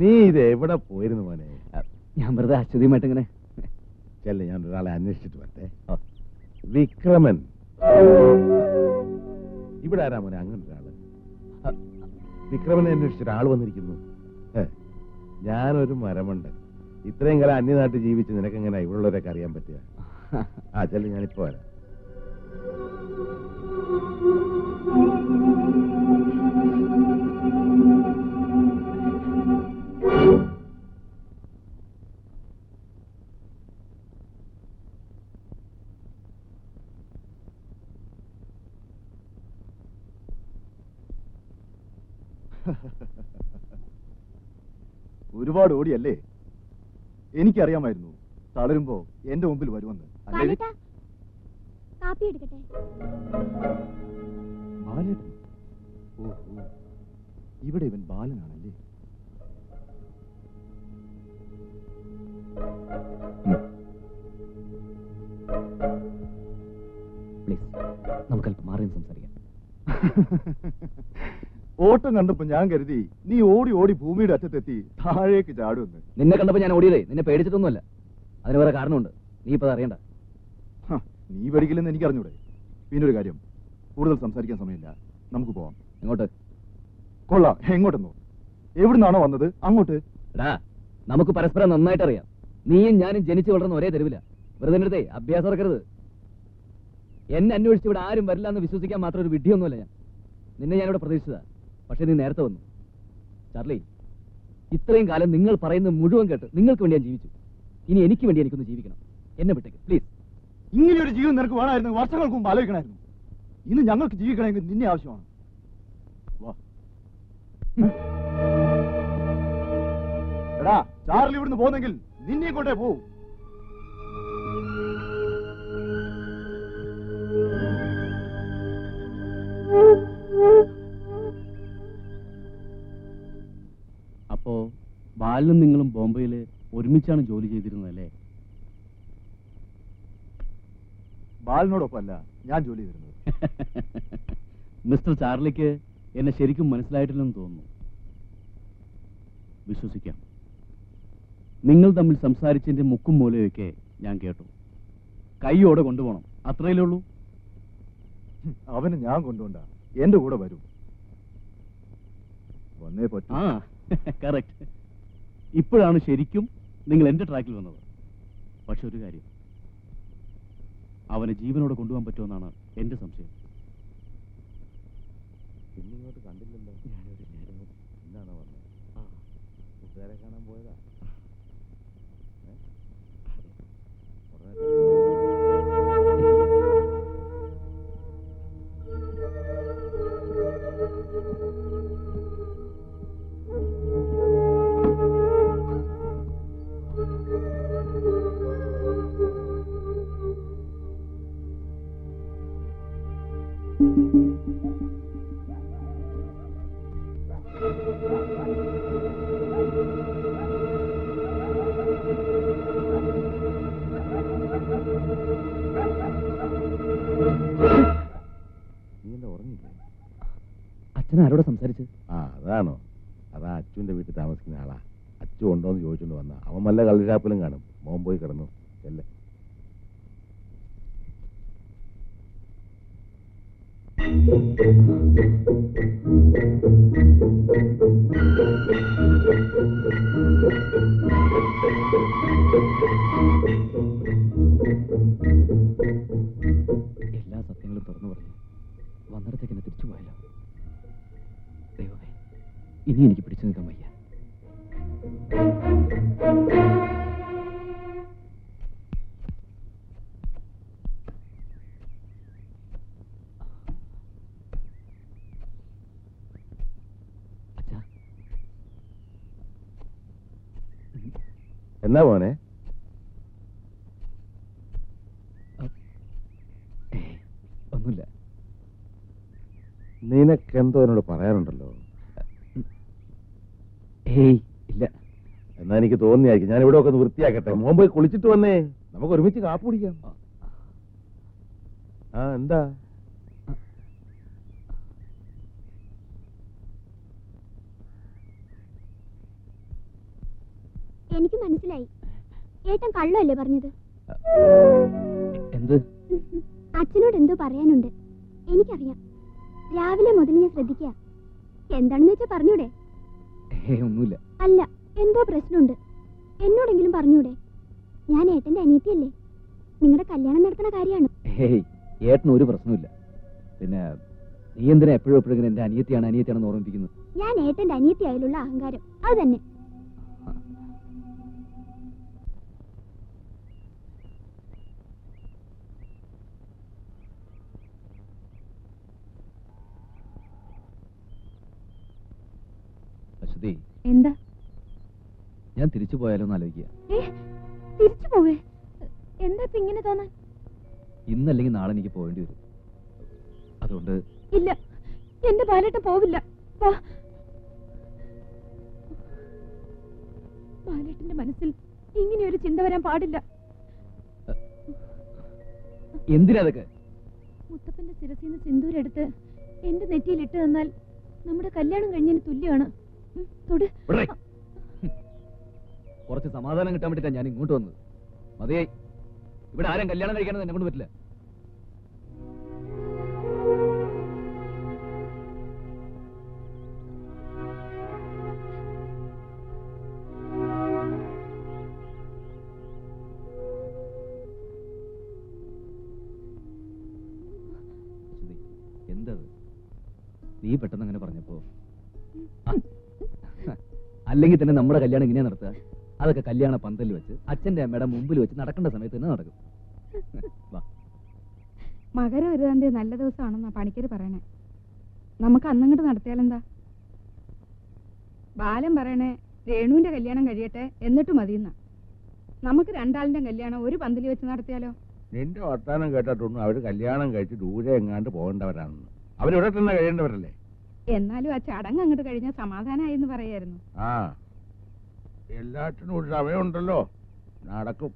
നീ ഇത് എവിടെ പോയിരുന്നു മോനെ? ഞാൻ വെറുതെ അശ്വതിയുമായിട്ട് ഇങ്ങനെ ചെല്ല, ഞാൻ ഒരാളെ അന്വേഷിച്ചിട്ട് വരട്ടെ. വിക്രമൻ ഇവിടെ ആരാ മോനെ? അങ്ങനെ ഒരാള് വിക്രമനെ അന്വേഷിച്ചിട്ട് ആള് വന്നിരിക്കുന്നു. ഞാനൊരു മരമുണ്ട്. ഇത്രയും കാലം അന്യനാട്ടിൽ ജീവിച്ച് നിനക്കെങ്ങനെ ഇവിടെയുള്ളവരൊക്കെ അറിയാൻ പറ്റുക? ചെല്ലു, ഞാനിപ്പോ വരാം. ഒരുപാട് ഓടിയല്ലേ? എനിക്കറിയാമായിരുന്നു തളരുമ്പോ എന്റെ മുമ്പിൽ വരുമെന്ന്. ബാലേട്ടൻ? ഓഹോ, ഇവിടെ ഇവൻ ബാലനാണല്ലേ? പ്ലീസ്, നമുക്കല്പം മാറി സംസാരിക്കാം. ഓട്ടം കണ്ടപ്പോ ഞാൻ കരുതി നീ ഓടി ഓടി ഭൂമിയുടെ അറ്റത്തെത്തി താഴേക്ക് ചാടുമെന്ന്. നിന്നെ കണ്ടപ്പോ ഞാൻ ഓടിയതേ നിന്നെ പേടിച്ചിട്ടൊന്നുമല്ല. അതിന് വേറെ കാരണമുണ്ട്, നീ ഇപ്പൊ അറിയണ്ട. നീ പഠിക്കില്ലെന്ന് എനിക്ക് അറിഞ്ഞൂടെ? പിന്നൊരു കാര്യം, കൂടുതൽ സംസാരിക്കാൻ സമയമില്ല, നമുക്ക് പോവാം. എങ്ങോട്ട്? കൊള്ളാം, എങ്ങോട്ടെന്നോ? എവിടുന്നാണോ വന്നത് അങ്ങോട്ട്. എടാ, നമുക്ക് പരസ്പരം നന്നായിട്ട് അറിയാം. നീയും ഞാനും ജനിച്ചു വളർന്ന ഒരേ തെരുവില്ല. വെറുതെ അടുത്തേ അഭ്യാസം ഇറക്കരുത്. എന്നെ അന്വേഷിച്ച് ഇവിടെ ആരും വരില്ല എന്ന് വിശ്വസിക്കാൻ മാത്രം ഒരു വിഡ്ഢിയൊന്നുമല്ല ഞാൻ. നിന്നെ ഞാനിവിടെ പ്രതീക്ഷിച്ചതാ, പക്ഷെ നീ നേരത്തെ വന്നു. ചാർലി, ഇത്രയും കാലം നിങ്ങൾ പറയുന്നത് മുഴുവൻ കേട്ട് നിങ്ങൾക്ക് വേണ്ടി ഞാൻ ജീവിച്ചു. ഇനി എനിക്ക് വേണ്ടി എനിക്കൊന്ന് ജീവിക്കണം. എന്നെ വിട്ടേക്ക് പ്ലീസ്. ഇങ്ങനെയൊരു ജീവൻ നിനക്ക് വേണമായിരുന്നു വർഷങ്ങൾക്ക് മുമ്പ് ആലോചിക്കണമായിരുന്നു. ഇന്ന് ഞങ്ങൾക്ക് ജീവിക്കണമെങ്കിൽ നിന്നെ ആവശ്യമാണ്. വാ. എടാ, ചാർലി ഇവിടുന്ന് പോകുന്നെങ്കിൽ നിന്നെ കൊണ്ടേ പോവും. അപ്പോ ബാലനും നിങ്ങളും ബോംബെയില് ഒരുമിച്ചാണ് ജോലി ചെയ്തിരുന്നതല്ലേ? ബാലിനോടൊപ്പമല്ല ഞാൻ ജോലി ചെയ്തിരുന്നത്. മിസ്റ്റർ ചാർലിക്ക് എന്നെ ശരിക്കും മനസ്സിലായിട്ടില്ലെന്ന് തോന്നുന്നു. വിശ്വസിക്കാം. നിങ്ങൾ തമ്മിൽ സംസാരിച്ചതിന്റെ മുക്കും മൂലയൊക്കെ ഞാൻ കേട്ടു. കൈയോടെ കൊണ്ടുപോകണം, അത്രയല്ലേ ഉള്ളൂ. അവന് ഞാൻ കൊണ്ടുപോണ്ട, എന്റെ കൂടെ വരും. വന്നേ പറ്റൂ. ആ, കറക്റ്റ്. ഇപ്പോഴാണ് ശരിക്കും നിങ്ങൾ എന്റെ ട്രാക്കിൽ വന്നത്. പക്ഷെ ഒരു കാര്യം, അവനെ ജീവനോടെ കൊണ്ടുപോകാൻ പറ്റുമെന്നാണ് എന്റെ സംശയം. ഇന്നിങ്ങോട്ട് കണ്ടില്ലല്ലോ. എന്നാണോ വന്നത്? കൂട്ടുകാരെ കാണാൻ പോയതാ. അച്ഛൻ ആരോട് സംസാരിച്ച്? അതാണോ? അതാ അച്ചുവിന്റെ വീട്ടിൽ താമസിക്കുന്ന ആളാ. അച്ചു ഉണ്ടോന്ന് ചോദിച്ചോണ്ട് വന്ന. അവൻ വല്ല കള്ളുഷാപ്പിലും കാണും. മോൻ പോയി കിടന്നു. ചെല്ലേ. എല്ലാ സത്യങ്ങളും തുറന്നു പറഞ്ഞു വന്നിടത്തേക്ക് എന്നെ തിരിച്ചു പോയല്ലോ. ദൈവമേ, ഇനി എനിക്ക് പിടിച്ചു നിൽക്കാൻ വയ്യ. എന്നാ മോനെ? ഒന്നുമില്ല. നിനക്കെന്തോ എന്നോട് പറയാനുണ്ടല്ലോ? ഏയ് ഇല്ല. എന്നാ എനിക്ക് തോന്നിയായിരിക്കും. ഞാൻ ഇവിടെ ഒക്കെ ഒന്ന് വൃത്തിയാക്കട്ടെ. മോൻ പോയി കുളിച്ചിട്ട് വന്നേ, നമുക്ക് ഒരുമിച്ച് കാപ്പ് കുടിക്കാം. എന്താ? എനിക്ക് മനസ്സിലായി. ഏട്ടൻ കള്ളല്ലേ പറഞ്ഞത്? എന്ത്? അച്ഛനോട് എന്തോ പറയാനുണ്ട്. എനിക്കറിയാം. രാവിലെ മുതൽ ഞാൻ ശ്രദ്ധിക്കുക. എന്താണെന്ന് വെച്ചാ പറഞ്ഞൂടെ? ഒന്നുമില്ല. അല്ല, എന്തോ പ്രശ്നമുണ്ട്. എന്നോടെങ്കിലും പറഞ്ഞൂടെ? ഞാൻ ഏട്ടന്റെ അനിയത്തിയല്ലേ? നിങ്ങളുടെ കല്യാണം നടത്തുന്ന കാര്യമാണ്. ഏട്ടന് ഒരു പ്രശ്നമില്ല. പിന്നെ നീ എന്തിനാ എപ്പോഴും എപ്പോഴും എന്റെ അനിയത്തിയാണെന്ന് ഓർമ്മിപ്പിക്കുന്നത്? ഞാൻ ഏട്ടന്റെ അനിയത്തിയായാലുള്ള അഹങ്കാരം അത് തന്നെ. അശ്വതി, എന്താ? ഞാൻ തിരിച്ചു പോയാലോ എന്ന് ആലോചിക്കുക. തിരിച്ചു പോവേ? എന്താ ഇപ്പൊ ഇങ്ങനെ തോന്നാൻ? ഇന്നല്ലെങ്കിൽ നാളെ എനിക്ക് പോവേണ്ടി വരും. അതുകൊണ്ട് ഇല്ല, എന്റെ ബാലേട്ടൻ പോവില്ല. ബാലേട്ടന്റെ മനസ്സിൽ ഇങ്ങനെ ഒരു ചിന്ത വരാൻ പാടില്ല. എന്തിനാ അതൊക്കെ? മുത്തപ്പന്റെ ശിരസിന്ന് സിന്ദൂരെടുത്ത് എന്റെ നെറ്റിയിൽ ഇട്ട് തന്നാൽ നമ്മുടെ കല്യാണം കഴിഞ്ഞതിന് തുല്യമാണ്. തൊട്. കുറച്ച് സമാധാനം കിട്ടാൻ വേണ്ടിട്ടാ ഞാൻ ഇങ്ങോട്ട് വന്നത്. മതിയായി. ഇവിടെ ആരും കല്യാണം കഴിക്കാനൊന്നും എന്നെ കൊണ്ട് പറ്റില്ല. എന്തത്? നീ പെട്ടെന്ന് അങ്ങനെ പറഞ്ഞപ്പോ, അല്ലെങ്കിൽ തന്നെ നമ്മുടെ കല്യാണം ഇങ്ങനെയാ നടത്തുക? അതൊക്കെ കല്യാണ പന്തലിൽ വെച്ച് അച്ഛന്റെ അമ്മയുടെ മുമ്പിൽ വെച്ച് നടക്കേണ്ട സമയത്ത് തന്നെ നടക്കും. മകരം 20-ാം തീയതി നല്ല ദിവസമാണെന്നാ പണിക്കര് പറയണേ. നമുക്ക് അന്നിങ്ങോട്ട് നടത്തിയാലെന്താ? ബാലൻ പറയണേ രേണുവിന്റെ കല്യാണം കഴിയട്ടെ എന്നിട്ട് മതിയെന്നാ. നമുക്ക് രണ്ടാളിന്റെ കല്യാണം ഒരു പന്തലിൽ വെച്ച് നടത്തിയാലോ? നിന്റെ വർത്താനം കേട്ടിട്ടൊന്നും അവര് കല്യാണം കഴിച്ച് ദൂരെ എങ്ങാണ്ട് പോകേണ്ടവരാണെന്ന്. അവരിവിടെ തന്നെ കഴിയേണ്ടവരല്ലേ? എന്നാലും ആ ചടങ്ങ് അങ്ങോട്ട് കഴിഞ്ഞാൽ സമാധാനമായി എന്ന് പറയായിരുന്നു. ആ, എല്ലാറ്റിനും ഒരു സമയമുണ്ടല്ലോ. നടക്കും.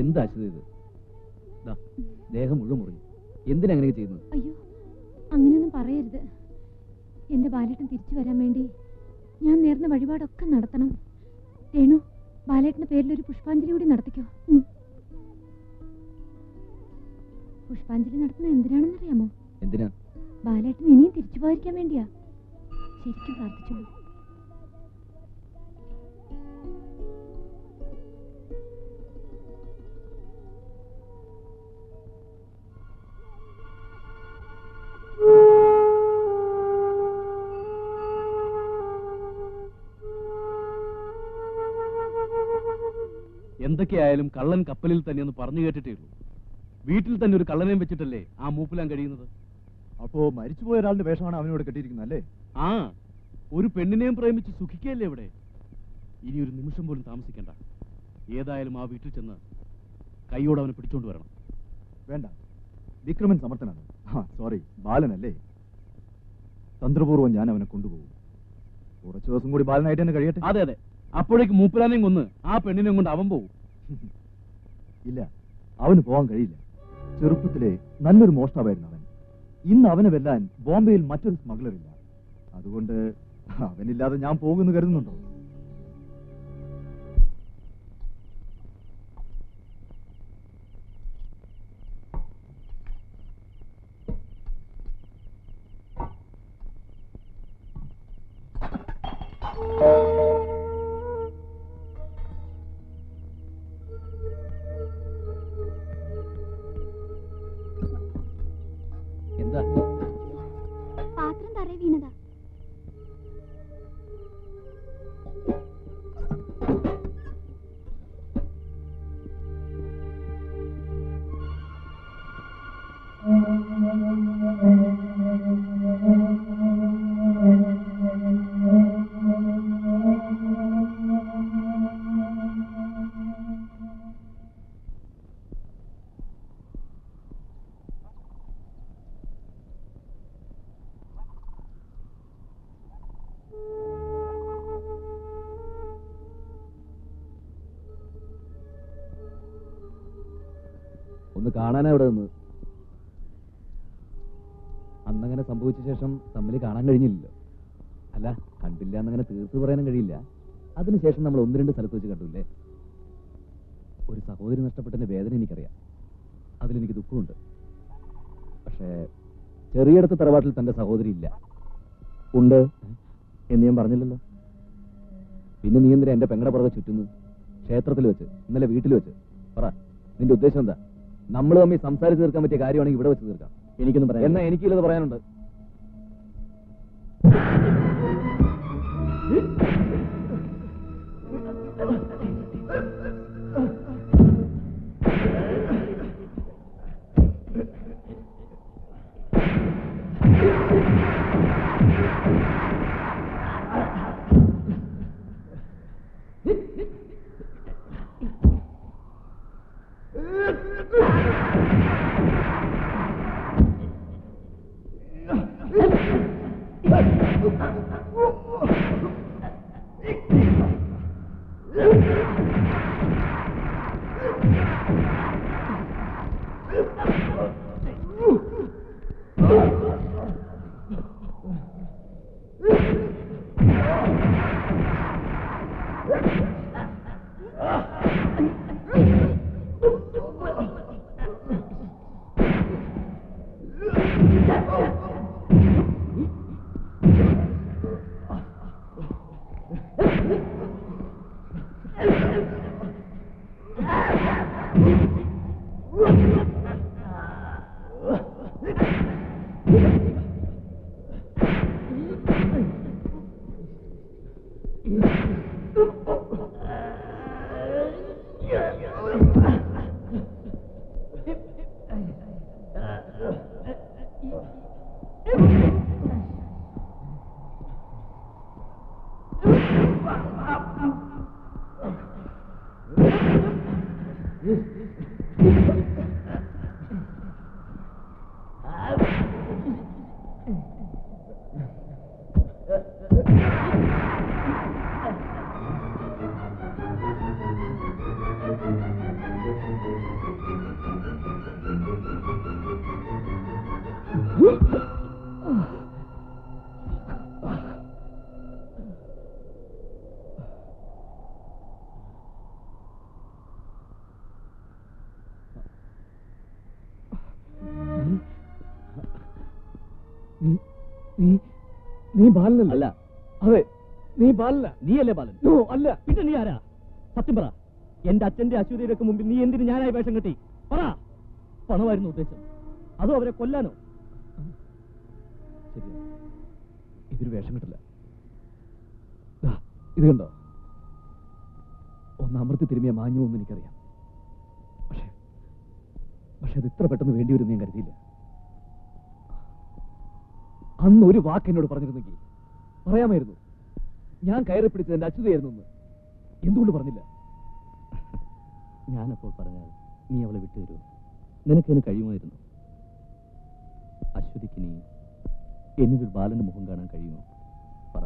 എന്താ അശ്വതി ഇത്? ദേഹം മുഴുവൻ മുറിഞ്ഞു. എന്തിനാ അങ്ങനെ ചെയ്യുന്നത്? അയ്യോ, അങ്ങനെയൊന്നും പറയരുത്. എന്റെ ബാലേട്ടൻ തിരിച്ചു വരാൻ വേണ്ടി ഞാൻ നേർന്ന വഴിപാടൊക്കെ നടത്തണം. രേണു, ബാലേട്ടന്റെ പേരിൽ ഒരു പുഷ്പാഞ്ജലി കൂടി നടത്തിക്കോ. പുഷ്പാഞ്ജലി നടത്തുന്നത് എന്തിനാണെന്നറിയാമോ? എന്തിനാ? ബാലേട്ടൻ ഇനിയും തിരിച്ചു പോയിരിക്കാൻ വേണ്ടിയാ. ശരിക്കും പ്രാർത്ഥിച്ചോളൂ. എന്തൊക്കെയായാലും കള്ളൻ കപ്പലിൽ തന്നെയെന്ന് പറഞ്ഞു കേട്ടിട്ടേ ഉള്ളൂ. വീട്ടിൽ തന്നെ ഒരു കള്ളനെയും വെച്ചിട്ടല്ലേ ആ മൂപ്പിലാൻ കഴിയുന്നത്? അപ്പോ മരിച്ചുപോയ ഒരാളുടെ വേഷമാണ് അവനോട് കെട്ടിയിരിക്കുന്നത് അല്ലേ? ആ, ഒരു പെണ്ണിനെയും പ്രേമിച്ച് സുഖിക്കല്ലേ ഇവിടെ. ഇനി ഒരു നിമിഷം പോലും താമസിക്കണ്ട. ഏതായാലും ആ വീട്ടിൽ ചെന്ന് കൈയോടെ അവനെ പിടിച്ചോണ്ട് വരണം. വേണ്ട, വിക്രമൻ സമർത്ഥനാണ്. സോറി, ബാലനല്ലേ? തന്ത്രപൂർവ്വം ഞാൻ അവനെ കൊണ്ടുപോകും. കുറച്ചു ദിവസം കൂടി ബാലനായിട്ട് തന്നെ കഴിയട്ടെ. അതെ അതെ, അപ്പോഴേക്ക് മൂപ്പിലാനെയും കൊന്ന് ആ പെണ്ണിനെയും കൊണ്ട് അവൻ പോകും. ഇല്ല, അവന് പോകാൻ കഴിയില്ല. ചെറുപ്പത്തിലെ നല്ലൊരു മോഷ്ടാവായിരുന്നു അവൻ. ഇന്ന് അവനെ വെല്ലാൻ ബോംബെയിൽ മറ്റൊരു സ്മഗ്ലർ ഇല്ല. അതുകൊണ്ട് അവനില്ലാതെ ഞാൻ പോകുമെന്ന് കരുതുന്നുണ്ടോ? എന്താ? പാത്രം തറയിൽ വീണതാ. ഒന്ന് കാണാനാ ഇവിടെ നിന്ന്. അന്നങ്ങനെ സംഭവിച്ച ശേഷം തമ്മിൽ കാണാൻ കഴിഞ്ഞില്ലല്ലോ. അല്ല, കണ്ടില്ല എന്നങ്ങനെ തീർത്ത് പറയാനും കഴിയില്ല. അതിനുശേഷം നമ്മൾ ഒന്ന് രണ്ട് സ്ഥലത്ത് വെച്ച് കണ്ടില്ലേ. ഒരു സഹോദരി നഷ്ടപ്പെട്ടതിന്റെ വേദന എനിക്കറിയാം, അതിലെനിക്ക് ദുഃഖമുണ്ട്. പക്ഷേ ചെറിയടത്ത് തറവാട്ടിൽ തന്റെ സഹോദരി ഇല്ല. ഉണ്ട് എന്ന് ഞാൻ പറഞ്ഞില്ലല്ലോ. പിന്നെ നീ എന്തിനാ എന്റെ പെങ്ങടെ പുറകെ ചുറ്റുന്നു? ക്ഷേത്രത്തിൽ വെച്ച്, ഇന്നലെ വീട്ടിൽ വെച്ച്. പറ, നിന്റെ ഉദ്ദേശം എന്താ? നമ്മൾ തമ്മിൽ സംസാരിച്ച് തീർക്കാൻ പറ്റിയ കാര്യമാണെങ്കിൽ ഇവിടെ വെച്ച് തീർക്കാം. എനിക്കൊന്നും പറയാം. എന്നാ എനിക്കില്ലത് പറയാനുണ്ട്. നീ ബാലനല്ല? അല്ല. അതെ, നീ ബാലന. നീയല്ലേ ബാലൻ? അല്ല. പിന്നെ നീ ആരാ? സത്യം പറ. എന്റെ അച്ഛന്റെ അശ്വതിയുടെ മുമ്പിൽ നീ എന്തിന് ഞാനായി വേഷം കെട്ടി? പറ. പണമായിരുന്നു ഉദ്ദേശം, അതോ അവരെ കൊല്ലാനോ? ശരിയാ, ഇതൊരു വേഷം കിട്ടില്ല. ഇത് കണ്ടോ? ഒന്ന് അമർത്തി തിരുമിയ മാഞ്ഞു എന്ന് എനിക്കറിയാം. പക്ഷെ അത് ഇത്ര പെട്ടെന്ന് വേണ്ടി വരും ഞാൻ കരുതിയില്ല. അന്ന് ഒരു വാക്ക് എന്നോട് പറഞ്ഞിരുന്നെങ്കിൽ പറയാമായിരുന്നു. ഞാൻ കയറി പിടിച്ചത് എന്റെ അച്യുതയായിരുന്നു എന്ന്. എന്തുകൊണ്ട് പറഞ്ഞില്ല? ഞാനപ്പോൾ പറഞ്ഞാൽ നീ അവളെ വിട്ടുതരുമോ? നിനക്കതിന് കഴിയുമായിരുന്നു. അശ്വതിക്ക് നീ എന്നിലൊരു ബാലന്റെ മുഖം കാണാൻ കഴിയുമോ? പറ.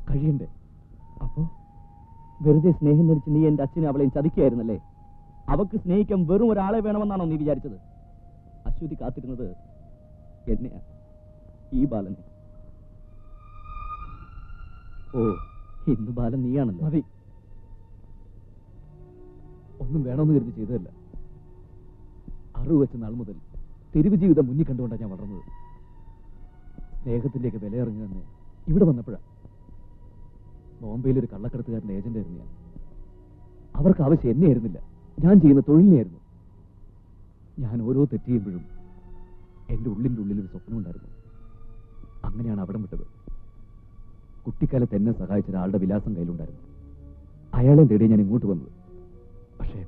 കഴിയണ്ടേ? അപ്പോ വെറുതെ സ്നേഹം നടിച്ച് നീ എന്റെ അച്ഛനെ അവളെയും ചതിക്കുകയായിരുന്നല്ലേ? അവക്ക് സ്നേഹിക്കാൻ വെറും ഒരാളെ വേണമെന്നാണോ നീ വിചാരിച്ചത്? അശ്വതി കാത്തിരുന്നത് എന്നെയാ, ഈ ബാലനെ. ഓ, ഇന്ന് ബാലൻ നീയാണല്ലോ. മതി, ഒന്നും വേണമെന്ന് കരുതി ചെയ്തതല്ല. അറിവ് വെച്ച നാൾ മുതൽ തെരുവ് ജീവിതം മുന്നിൽ കണ്ടുകൊണ്ടാണ് ഞാൻ വളർന്നത്. സ്നേഹത്തിന്റെയൊക്കെ വിലയറിഞ്ഞു തന്നെ ഇവിടെ വന്നപ്പോഴാ. ബോംബെയിൽ ഒരു കള്ളക്കടത്തുകാരൻ്റെ ഏജന്റായിരുന്നു ഞാൻ. അവർക്ക് ആവശ്യം എന്നെ ആയിരുന്നില്ല, ഞാൻ ചെയ്യുന്ന തൊഴിലിനെയായിരുന്നു. ഞാൻ ഓരോ തെറ്റ് ചെയ്യുമ്പോഴും എൻ്റെ ഉള്ളിൻ്റെ ഉള്ളിലൊരു സ്വപ്നമുണ്ടായിരുന്നു. അങ്ങനെയാണ് അവിടം വിട്ടത്. കുട്ടിക്കാലത്ത് എന്നെ സഹായിച്ച ഒരാളുടെ വിലാസം കയ്യിലുണ്ടായിരുന്നു. അയാളെ തേടി ഞാൻ ഇങ്ങോട്ട് വന്നത്. പക്ഷേ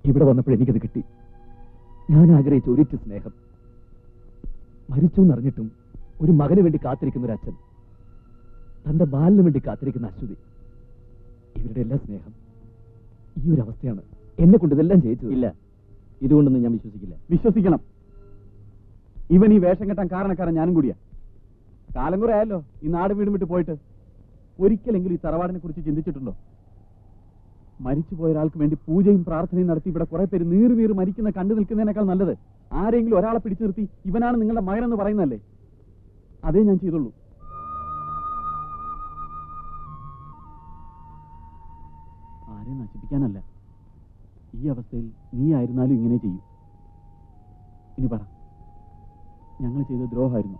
ഇവിടെ വന്നപ്പോഴെനിക്കത് കിട്ടി. ഞാൻ ആഗ്രഹിച്ച ഒരിറ്റ സ്നേഹം. മരിച്ചു എന്നറിഞ്ഞിട്ടും ഒരു മകന് വേണ്ടി കാത്തിരിക്കുന്ന ഒരു അച്ഛൻ, തന്റെ ബാലിന് വേണ്ടി കാത്തിരിക്കുന്ന അശ്വതി, ഇവരുടെ എല്ലാ സ്നേഹം ഈ ഒരു അവസ്ഥയാണ് എന്നെ കൊണ്ട് ഇതെല്ലാം ചെയ്യിച്ചത്. ഇല്ല, ഇതുകൊണ്ടൊന്നും ഞാൻ വിശ്വസിക്കില്ല. വിശ്വസിക്കണം. ഇവൻ ഈ വേഷം കെട്ടാൻ കാരണക്കാരൻ ഞാനും കൂടിയാ. കാലം കുറെ ആയല്ലോ ഈ നാട് വീടും വിട്ട് പോയിട്ട്. ഒരിക്കലെങ്കിലും ഈ തറവാടിനെ കുറിച്ച് ചിന്തിച്ചിട്ടുണ്ടോ? മരിച്ചുപോയ ഒരാൾക്ക് വേണ്ടി പൂജയും പ്രാർത്ഥനയും നടത്തി ഇവിടെ കുറെ പേര് നീറി മരിക്കുന്ന കണ്ടു നിൽക്കുന്നതിനേക്കാൾ നല്ലത് ആരെങ്കിലും ഒരാളെ പിടിച്ചു നിർത്തി ഇവനാണ് നിങ്ങളുടെ മകനെന്ന് പറയുന്നല്ലേ. അതേ ഞാൻ ചെയ്തുള്ളൂ. ആരെ നശിപ്പിക്കാനല്ല. ഈ അവസ്ഥയിൽ നീ ആയിരുന്നാലും ഇങ്ങനെ ചെയ്യും. ഇനി പറ, ഞങ്ങൾ ചെയ്ത ദ്രോഹമായിരുന്നു.